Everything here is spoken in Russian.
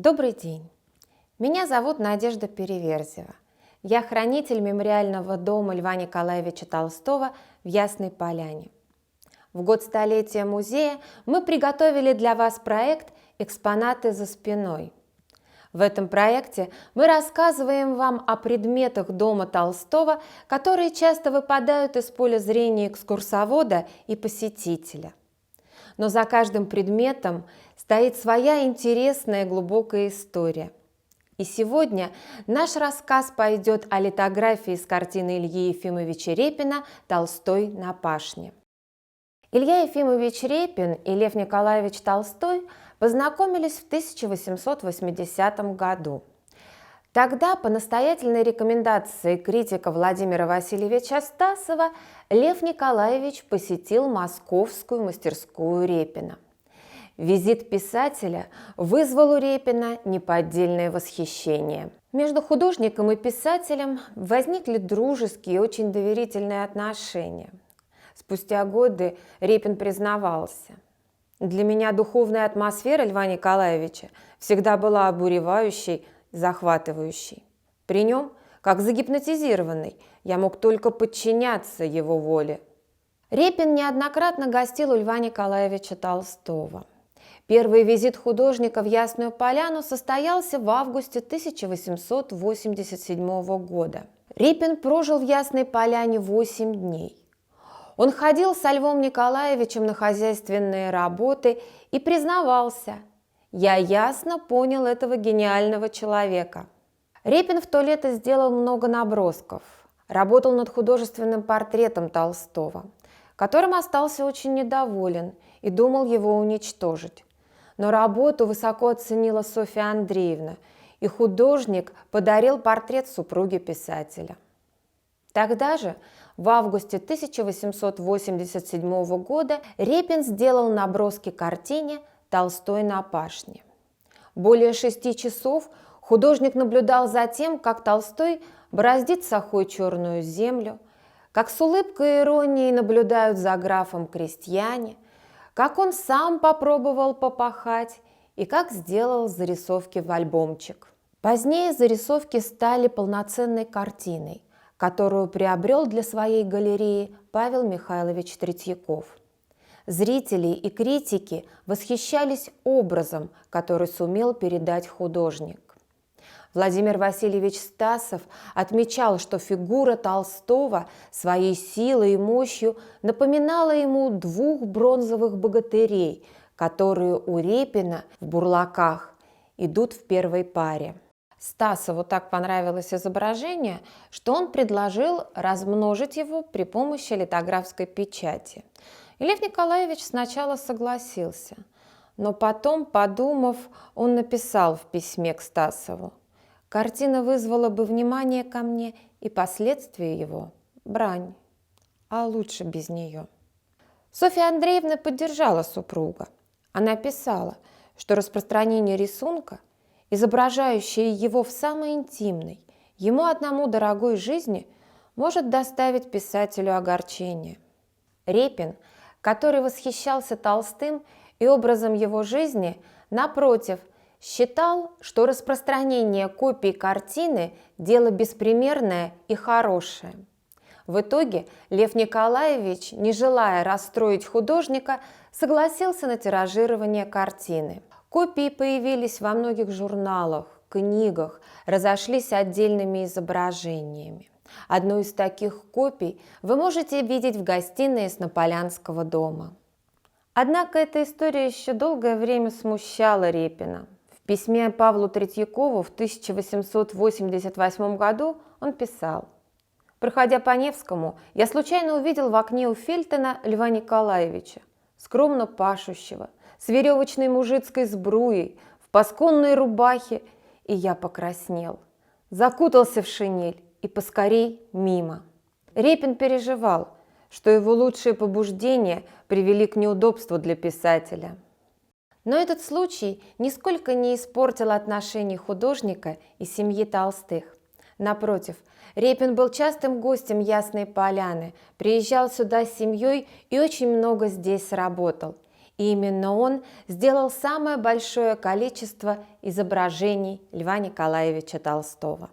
Добрый день! Меня зовут Надежда Переверзева. Я хранитель мемориального дома Льва Николаевича Толстого в Ясной Поляне. В год столетия музея мы приготовили для вас проект «Экспонаты за спиной». В этом проекте мы рассказываем вам о предметах дома Толстого, которые часто выпадают из поля зрения экскурсовода и посетителя. Но за каждым предметом стоит своя интересная глубокая история. И сегодня наш рассказ пойдет о литографии с картины Ильи Ефимовича Репина «Толстой на пашне». Илья Ефимович Репин и Лев Николаевич Толстой познакомились в 1880 году. Тогда, по настоятельной рекомендации критика Владимира Васильевича Стасова, Лев Николаевич посетил московскую мастерскую Репина. Визит писателя вызвал у Репина неподдельное восхищение. Между художником и писателем возникли дружеские и очень доверительные отношения. Спустя годы Репин признавался: «Для меня духовная атмосфера Льва Николаевича всегда была обуревающей, захватывающей. При нем, как загипнотизированный, я мог только подчиняться его воле». Репин неоднократно гостил у Льва Николаевича Толстого. Первый визит художника в Ясную Поляну состоялся в августе 1887 года. Репин прожил в Ясной Поляне 8 дней. Он ходил со Львом Николаевичем на хозяйственные работы и признавался: «Я ясно понял этого гениального человека». Репин в то лето сделал много набросков, работал над художественным портретом Толстого, которым остался очень недоволен и думал его уничтожить. Но работу высоко оценила Софья Андреевна, и художник подарил портрет супруге писателя. Тогда же, в августе 1887 года, Репин сделал наброски к картине «Толстой на пашне». Более 6 часов художник наблюдал за тем, как Толстой бороздит сахой черную землю, как с улыбкой и иронией наблюдают за графом крестьяне, как он сам попробовал попахать и как сделал зарисовки в альбомчик. Позднее зарисовки стали полноценной картиной, которую приобрел для своей галереи Павел Михайлович Третьяков. Зрители и критики восхищались образом, который сумел передать художник. Владимир Васильевич Стасов отмечал, что фигура Толстого своей силой и мощью напоминала ему 2 бронзовых богатырей, которые у Репина в бурлаках идут в первой паре. Стасову так понравилось изображение, что он предложил размножить его при помощи литографской печати. И Лев Николаевич сначала согласился, но потом, подумав, он написал в письме к Стасову: «Картина вызвала бы внимание ко мне и последствия его – брань, а лучше без нее». Софья Андреевна поддержала супруга. Она писала, что распространение рисунка, изображающее его в самой интимной, ему одному дорогой жизни, может доставить писателю огорчение. Репин, который восхищался Толстым и образом его жизни, напротив, считал, что распространение копий картины – дело беспримерное и хорошее. В итоге Лев Николаевич, не желая расстроить художника, согласился на тиражирование картины. Копии появились во многих журналах, книгах, разошлись отдельными изображениями. Одну из таких копий вы можете видеть в гостиной Яснополянского дома. Однако эта история еще долгое время смущала Репина. В письме Павлу Третьякову в 1888 году он писал: «Проходя по Невскому, я случайно увидел в окне у Фельтона Льва Николаевича, скромно пашущего, с веревочной мужицкой сбруей, в пасконной рубахе, и я покраснел, закутался в шинель и поскорей мимо». Репин переживал, что его лучшие побуждения привели к неудобству для писателя. Но этот случай нисколько не испортил отношений художника и семьи Толстых. Напротив, Репин был частым гостем Ясной Поляны, приезжал сюда с семьей и очень много здесь работал. И именно он сделал самое большое количество изображений Льва Николаевича Толстого.